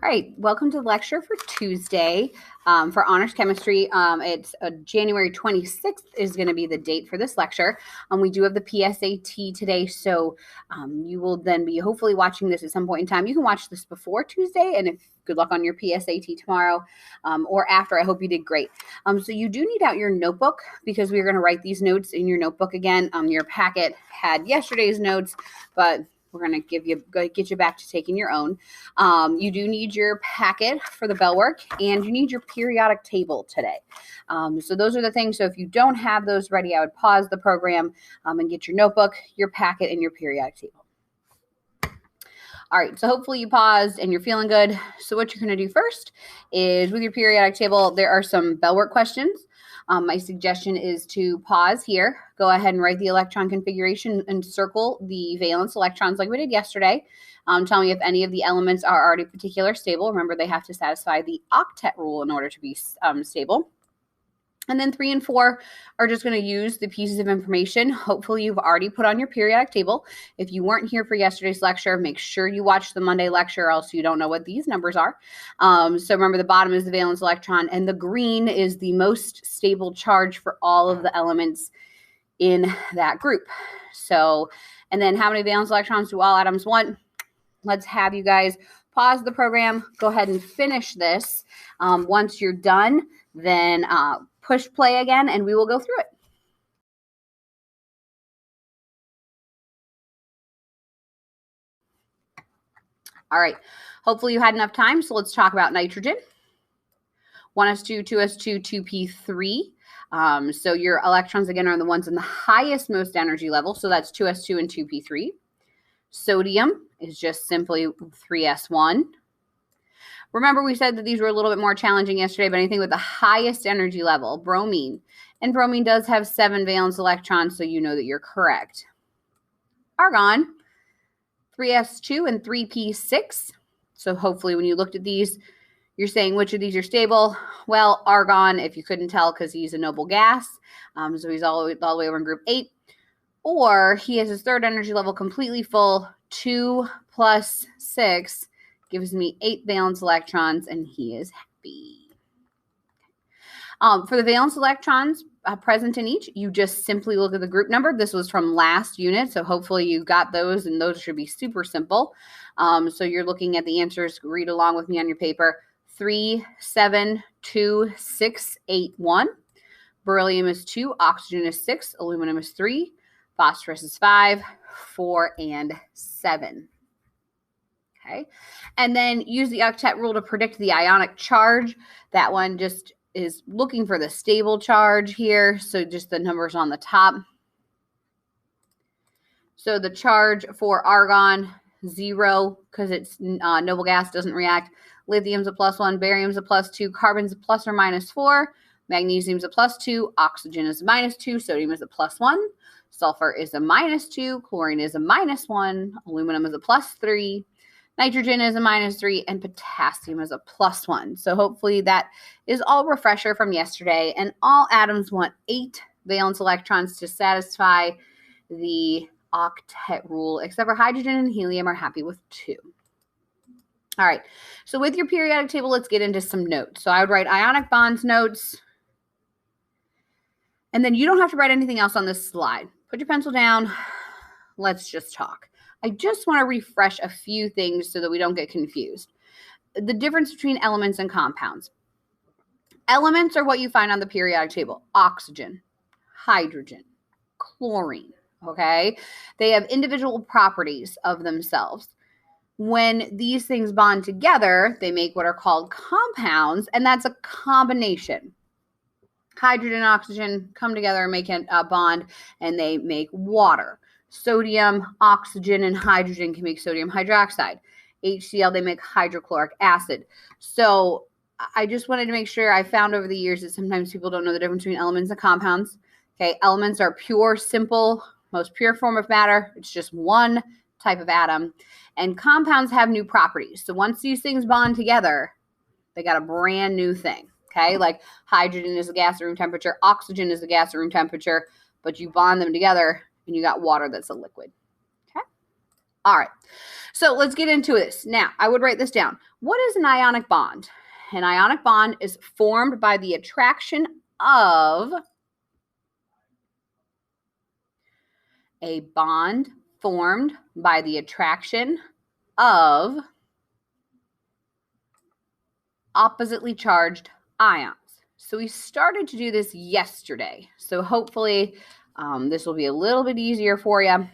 All right, welcome to the lecture for Tuesday for honors chemistry. It's January 26th is going to be the date for this lecture. We do have the PSAT today, so you will then be hopefully watching this at some point in time. You can watch this before Tuesday, and good luck on your PSAT tomorrow or after. I hope you did great. So you do need out your notebook because we're going to write these notes in your notebook again. Your packet had yesterday's notes, but we're going to get you back to taking your own. You do need your packet for the bell work, and you need your periodic table today. So those are the things. So if you don't have those ready, I would pause the program and get your notebook, your packet, and your periodic table. All right, so hopefully you paused and you're feeling good. So what you're going to do first is with your periodic table, there are some bell work questions. My suggestion is to pause here, go ahead and write the electron configuration and circle the valence electrons like we did yesterday. Tell me if any of the elements are already particular stable. Remember, they have to satisfy the octet rule in order to be stable. And then 3 and 4 are just going to use the pieces of information. Hopefully you've already put on your periodic table. If you weren't here for yesterday's lecture, make sure you watch the Monday lecture, or else you don't know what these numbers are. So remember, the bottom is the valence electron, and the green is the most stable charge for all of the elements in that group. So, and then how many valence electrons do all atoms want? Let's have you guys pause the program, go ahead and finish this. Once you're done, then push play again, and we will go through it. All right, hopefully you had enough time, so let's talk about nitrogen. 1s2, 2s2, 2p3. So your electrons, again, are the ones in the highest most energy level, so that's 2s2 and 2p3. Sodium is just simply 3s1. Remember, we said that these were a little bit more challenging yesterday, but anything with the highest energy level, bromine. And bromine does have 7 valence electrons, so you know that you're correct. Argon, 3s2 and 3p6. So hopefully when you looked at these, you're saying which of these are stable. Well, argon, if you couldn't tell, because he's a noble gas, so he's all the way over in group 8. Or he has his third energy level completely full, 2 plus 6 gives me 8 valence electrons, and he is happy. For the valence electrons present in each, you just simply look at the group number. This was from last unit, so hopefully you got those, and those should be super simple. So you're looking at the answers. Read along with me on your paper. 3, 7, 2, 6, 8, 1. Beryllium is 2. Oxygen is 6. Aluminum is 3. Phosphorus is 5, 4, and 7. Okay, and then use the octet rule to predict the ionic charge. That one just is looking for the stable charge here, so just the numbers on the top. So the charge for argon, 0, because it's noble gas, doesn't react. Lithium's a +1, barium's a +2, carbon's a + or -4, magnesium's a +2, oxygen is a -2, sodium is a +1, sulfur is a -2, chlorine is a -1, aluminum is a +3, nitrogen is a -3, and potassium is a +1. So hopefully that is all refresher from yesterday. And all atoms want 8 valence electrons to satisfy the octet rule, except for hydrogen and helium are happy with 2. All right, so with your periodic table, let's get into some notes. So I would write ionic bonds notes. And then you don't have to write anything else on this slide. Put your pencil down. Let's just talk. I just want to refresh a few things so that we don't get confused. The difference between elements and compounds. Elements are what you find on the periodic table. Oxygen, hydrogen, chlorine, okay? They have individual properties of themselves. When these things bond together, they make what are called compounds, and that's a combination. Hydrogen and oxygen come together and make a bond, and they make water. Sodium, oxygen, and hydrogen can make sodium hydroxide. HCl, they make hydrochloric acid. So I just wanted to make sure. I found over the years that sometimes people don't know the difference between elements and compounds. Okay, elements are pure, simple, most pure form of matter. It's just one type of atom. And compounds have new properties. So once these things bond together, they got a brand new thing. Okay, like hydrogen is a gas at room temperature, oxygen is a gas at room temperature, but you bond them together and you got water that's a liquid. Okay, all right, so let's get into this. Now, I would write this down. What is an ionic bond? An ionic bond is formed by the attraction of a bond formed by the attraction of oppositely charged ions. So we started to do this yesterday. So hopefully this will be a little bit easier for you.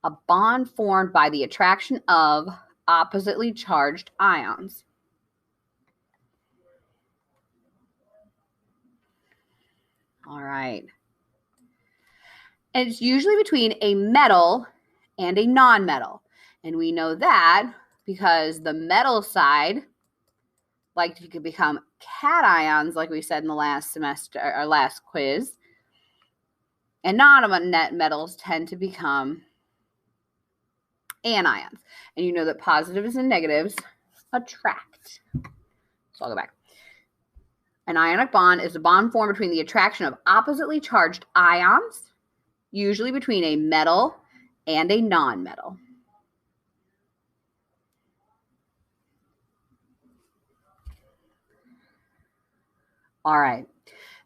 A bond formed by the attraction of oppositely charged ions. All right. And it's usually between a metal and a non-metal. And we know that because the metal side, like you could become cations, like we said in the last semester, or last quiz, and non-metals tend to become anions. And you know that positives and negatives attract. So I'll go back. An ionic bond is a bond formed between the attraction of oppositely charged ions, usually between a metal and a non-metal. All right.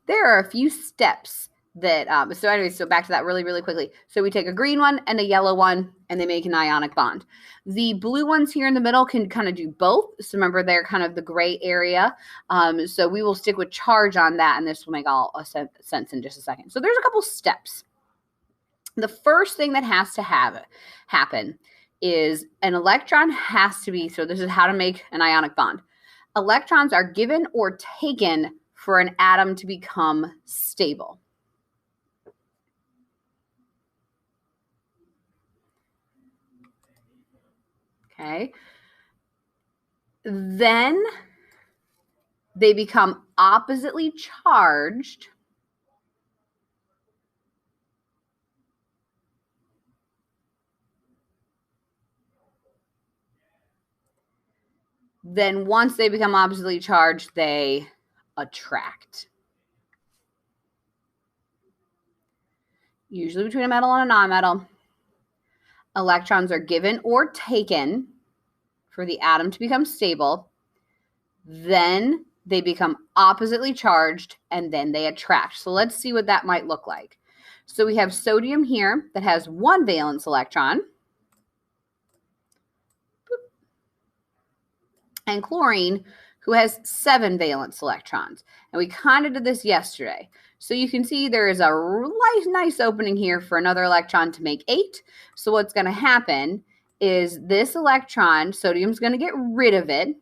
There are a few steps that, so back to that really quickly. So we take a green one and a yellow one, and they make an ionic bond. The blue ones here in the middle can kind of do both. So remember, they're kind of the gray area. So we will stick with charge on that, and this will make all sense in just a second. So there's a couple steps. The first thing that has to happen is an electron has to be, so this is how to make an ionic bond. Electrons are given or taken for an atom to become stable. Okay. Then they become oppositely charged then once they become oppositely charged, they attract. Usually between a metal and a non-metal. Electrons are given or taken for the atom to become stable. Then they become oppositely charged, and then they attract. So let's see what that might look like. So we have sodium here that has one valence electron. And chlorine, who has 7 valence electrons. And we kind of did this yesterday. So you can see there is a nice opening here for another electron to make 8. So what's going to happen is this electron, sodium's going to get rid of it.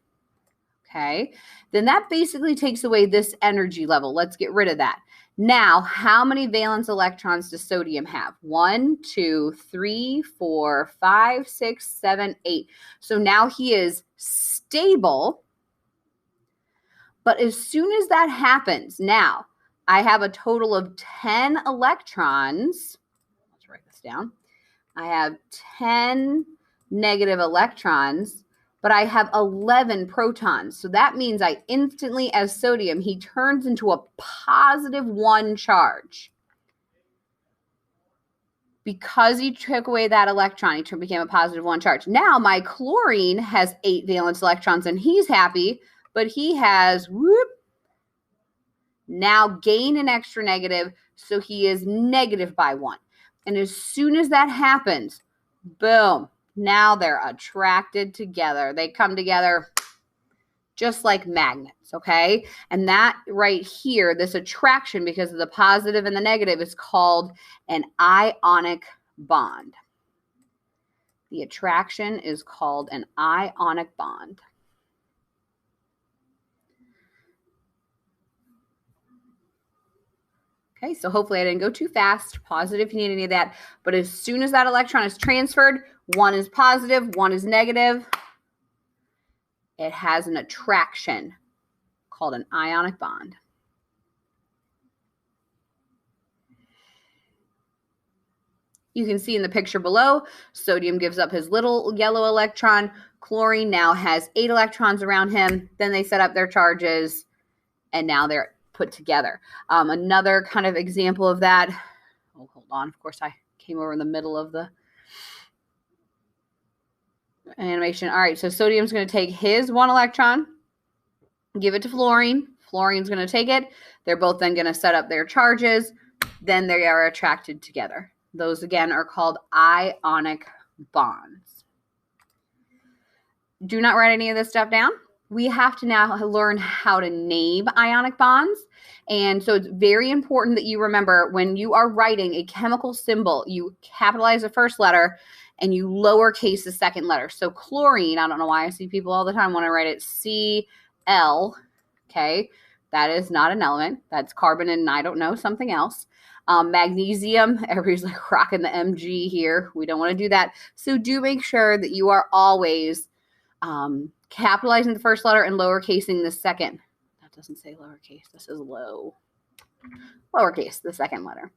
Okay, then that basically takes away this energy level. Let's get rid of that. Now, how many valence electrons does sodium have? 1, 2, 3, 4, 5, 6, 7, 8. So now he is stable. But as soon as that happens, now I have a total of 10 electrons. Let's write this down. I have 10 negative electrons, but I have 11 protons. So that means I instantly, as sodium, he turns into a positive 1 charge. Because he took away that electron, he became a positive 1 charge. Now my chlorine has 8 valence electrons, and he's happy, but he has, now gain an extra negative, so he is negative by 1. And as soon as that happens, boom, now they're attracted together. They come together just like magnets, okay? And that right here, this attraction, because of the positive and the negative, is called an ionic bond. The attraction is called an ionic bond. Okay, so hopefully I didn't go too fast. Pause it if you need any of that. But as soon as that electron is transferred, 1 is positive, 1 is negative. It has an attraction called an ionic bond. You can see in the picture below, sodium gives up his little yellow electron. Chlorine now has 8 electrons around him. Then they set up their charges, and now they're put together. Another kind of example of that, oh, hold on, of course I came over in the middle of the Animation. All right, so sodium's going to take his 1 electron, give it to fluorine. Fluorine's going to take it. They're both then going to set up their charges. Then they are attracted together. Those, again, are called ionic bonds. Do not write any of this stuff down. We have to now learn how to name ionic bonds. And so it's very important that you remember when you are writing a chemical symbol, you capitalize the first letter and you lowercase the second letter. So chlorine, I don't know why I see people all the time want to write it Cl. Okay, that is not an element. That's carbon and I don't know, something else. Magnesium, everybody's like rocking the Mg here. We don't want to do that. So do make sure that you are always capitalizing the first letter and lowercasing the second. That doesn't say lowercase. This is lowercase, the second letter.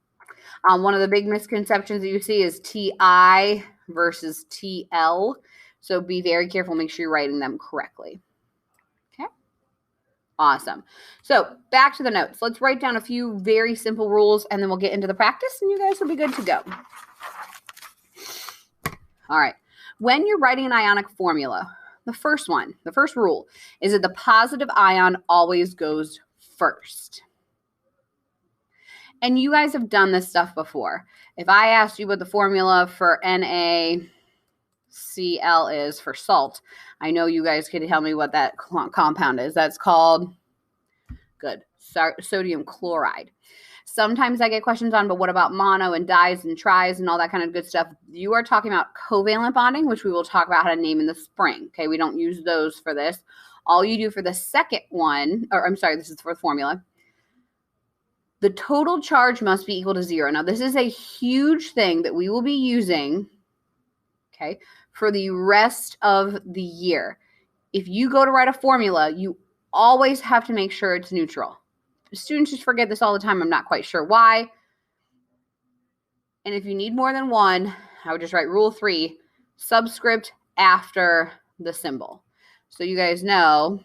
One of the big misconceptions that you see is Ti versus TL. So be very careful. Make sure you're writing them correctly. Okay. Awesome. So back to the notes. Let's write down a few very simple rules and then we'll get into the practice and you guys will be good to go. All right. When you're writing an ionic formula, the first rule is that the positive ion always goes first. And you guys have done this stuff before. If I asked you what the formula for NaCl is for salt, I know you guys could tell me what that compound is. That's called, good, sodium chloride. Sometimes I get questions on, but what about mono and dis and tris and all that kind of good stuff? You are talking about covalent bonding, which we will talk about how to name in the spring. Okay, we don't use those for this. All you do for the second one, or I'm sorry, this is for the formula. The total charge must be equal to 0. Now, this is a huge thing that we will be using, okay, for the rest of the year. If you go to write a formula, you always have to make sure it's neutral. Students just forget this all the time. I'm not quite sure why. And if you need more than one, I would just write rule 3, subscript after the symbol. So you guys know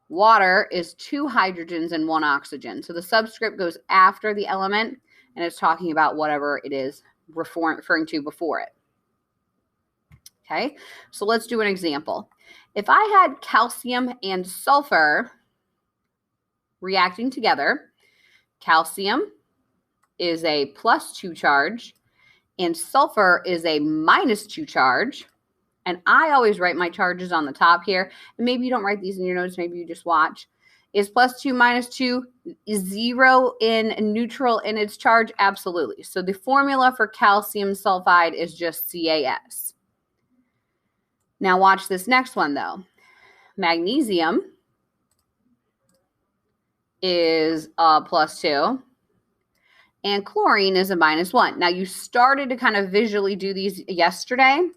water is 2 hydrogens and 1 oxygen. So the subscript goes after the element and it's talking about whatever it is referring to before it. Okay, so let's do an example. If I had calcium and sulfur reacting together, calcium is a +2 charge and sulfur is a -2 charge. And I always write my charges on the top here. And maybe you don't write these in your notes, maybe you just watch. Is +2 -2 is 0 in neutral in its charge? Absolutely. So the formula for calcium sulfide is just CaS. Now watch this next one though. Magnesium is a +2 and chlorine is a -1. Now you started to kind of visually do these yesterday,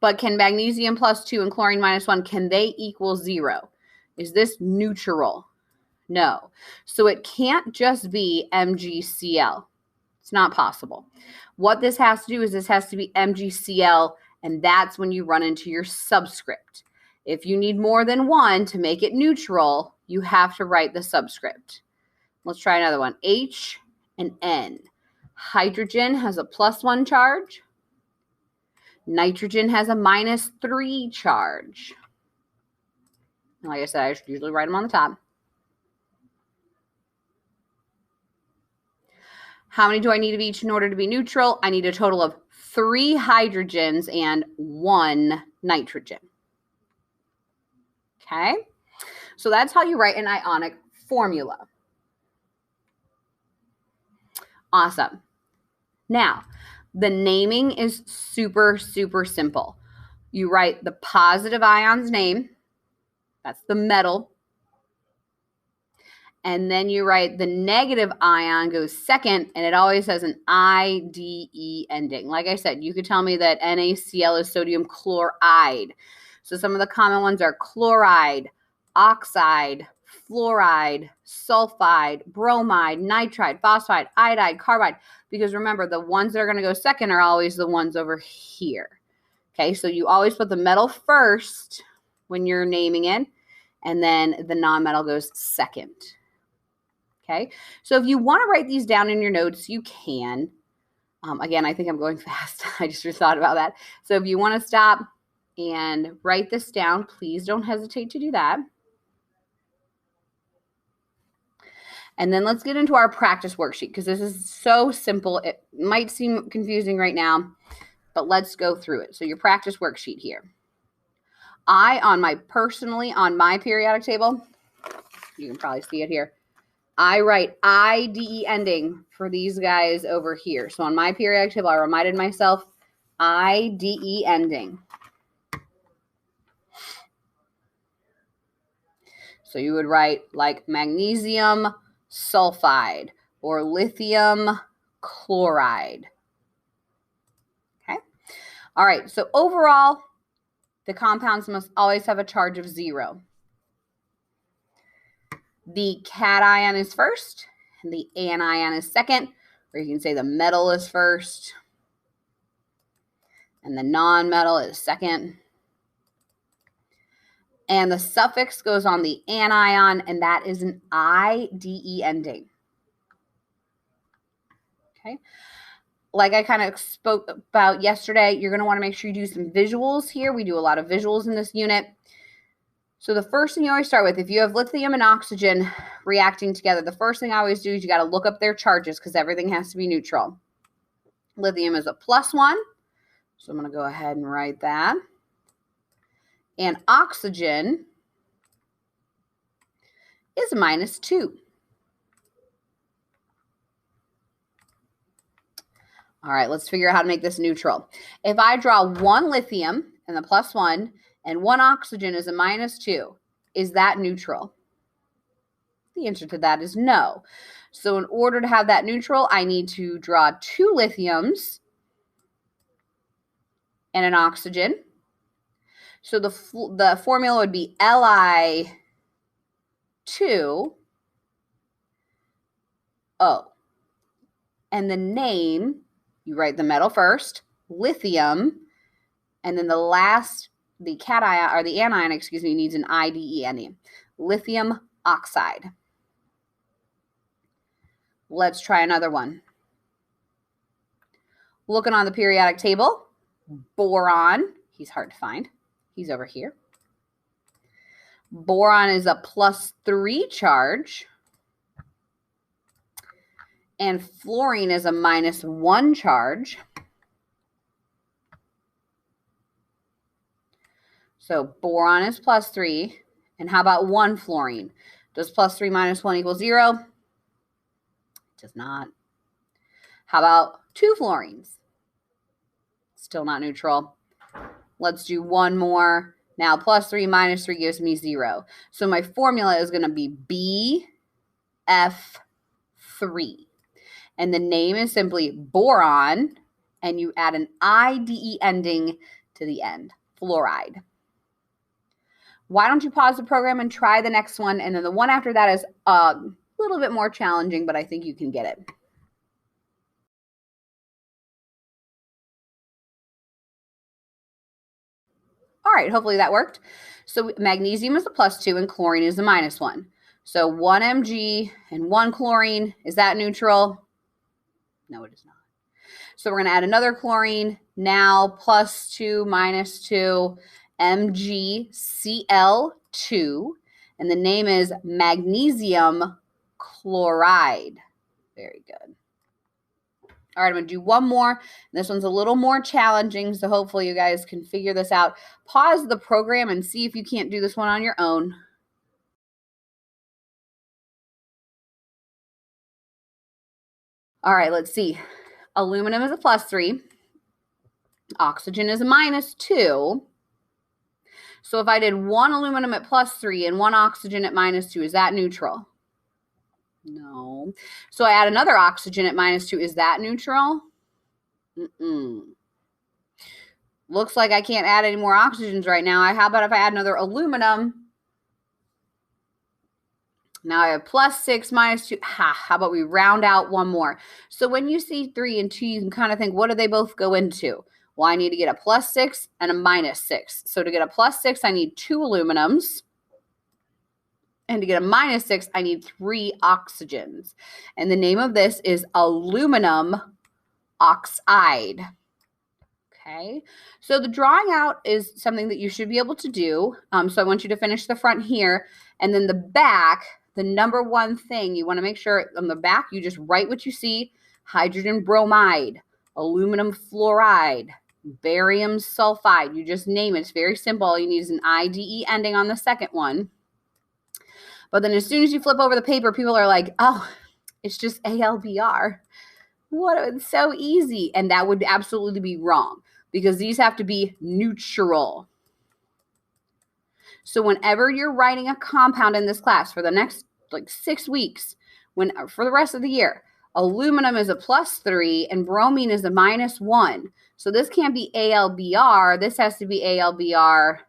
but can magnesium +2 and chlorine -1, can they equal 0? Is this neutral? No. So it can't just be MgCl. It's not possible. What this has to do is this has to be MgCl, and that's when you run into your subscript. If you need more than one to make it neutral, you have to write the subscript. Let's try another one. H and N. Hydrogen has a +1 charge. Nitrogen has a -3 charge. And like I said, I usually write them on the top. How many do I need of each in order to be neutral? I need a total of 3 hydrogens and 1 nitrogen. Okay, so that's how you write an ionic formula. Awesome. Now, the naming is super, super simple. You write the positive ion's name. That's the metal. And then you write the negative ion goes second, and it always has an IDE ending. Like I said, you could tell me that NaCl is sodium chloride. So some of the common ones are chloride, oxide, fluoride, sulfide, bromide, nitride, phosphide, iodide, carbide. Because remember, the ones that are going to go second are always the ones over here. Okay, so you always put the metal first when you're naming it, and then the non-metal goes second. Okay, so if you want to write these down in your notes, you can. Again, I think I'm going fast. I just thought about that. So if you want to stop and write this down, please don't hesitate to do that. And then let's get into our practice worksheet because this is so simple. It might seem confusing right now, but let's go through it. So your practice worksheet here. On my periodic table, you can probably see it here, I write IDE ending for these guys over here. So on my periodic table, I reminded myself IDE ending. So you would write like magnesium sulfide or lithium chloride. Okay. All right. So overall, the compounds must always have a charge of 0. The cation is first, and the anion is second, or you can say the metal is first, and the non-metal is second. And the suffix goes on the anion, and that is an IDE ending. Okay. Like I kind of spoke about yesterday, you're going to want to make sure you do some visuals here. We do a lot of visuals in this unit. So the first thing you always start with, if you have lithium and oxygen reacting together, the first thing I always do is you got to look up their charges because everything has to be neutral. Lithium is a +1, so I'm going to go ahead and write that. And oxygen is a -2. All right, let's figure out how to make this neutral. If I draw one lithium and the +1 and one oxygen is a -2, is that neutral? The answer to that is no. So in order to have that neutral, I need to draw 2 lithiums and an oxygen. So the formula would be Li2O. And the name, you write the metal first, lithium, and then the cation, or the anion, excuse me, needs an IDE ending. Lithium oxide. Let's try another one. Looking on the periodic table, boron, he's hard to find. He's over here. Boron is a +3 charge. And fluorine is a -1 charge. So boron is +3. And how about 1 fluorine? Does +3 - 1 equal 0? It does not. How about 2 fluorines? Still not neutral. Let's do one more. Now +3 - 3 gives me 0. So my formula is going to be BF3. And the name is simply boron, and you add an IDE ending to the end, fluoride. Why don't you pause the program and try the next one? And then the one after that is a little bit more challenging, but I think you can get it. All right, hopefully that worked. So magnesium is a +2 and chlorine is a -1. So 1 Mg and 1 chlorine, is that neutral? No, it is not. So we're going to add another chlorine. Now +2 - 2, MgCl2. And the name is magnesium chloride. Very good. All right, I'm going to do one more. This one's a little more challenging, so hopefully you guys can figure this out. Pause the program and see if you can't do this one on your own. All right, let's see. Aluminum is a +3. Oxygen is a -2. So if I did 1 aluminum at +3 and 1 oxygen at -2, is that neutral? No. So I add another oxygen at -2. Is that neutral? Looks like I can't add any more oxygens right now. How about if I add another aluminum? Now I have +6 - 2. How about we round out one more? So when you see 3 and 2, you can kind of think, what do they both go into? Well, I need to get a +6 and a -6. So to get a +6, I need 2 aluminums. And to get a -6, I need 3 oxygens. And the name of this is aluminum oxide. Okay, so the drawing out is something that you should be able to do. So I want you to finish the front here, and then the back, the number one thing you want to make sure on the back, you just write what you see: hydrogen bromide, aluminum fluoride, barium sulfide. You just name it. It's very simple. All you need is an IDE ending on the second one. But then as soon as you flip over the paper, people are like, oh, it's just ALBR. What? It's so easy. And that would absolutely be wrong, because these have to be neutral. So whenever you're writing a compound in this class for the next like 6 weeks, for the rest of the year, aluminum is a +3 and bromine is a -1. So this can't be ALBR. This has to be ALBR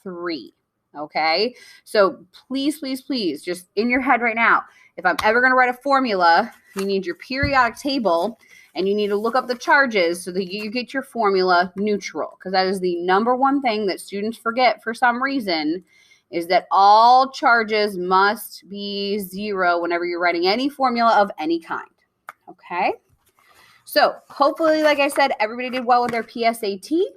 3. Okay? So please, please, please, just in your head right now, if I'm ever going to write a formula, you need your periodic table and you need to look up the charges so that you get your formula neutral, because that is the number one thing that students forget for some reason, is that all charges must be 0 whenever you're writing any formula of any kind. Okay? So hopefully, like I said, everybody did well with their PSAT.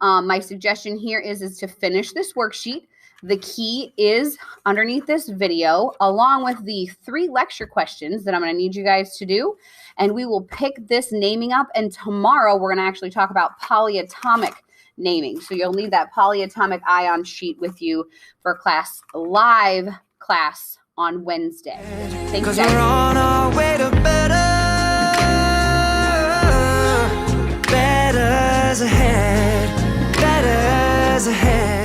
My suggestion here is to finish this worksheet. The key is underneath this video, along with the 3 lecture questions that I'm going to need you guys to do. And we will pick this naming up. And tomorrow we're going to actually talk about polyatomic naming. So you'll need that polyatomic ion sheet with you for live class on Wednesday. Thanks, guys. 'Cause we're on our way to better's ahead, better's ahead.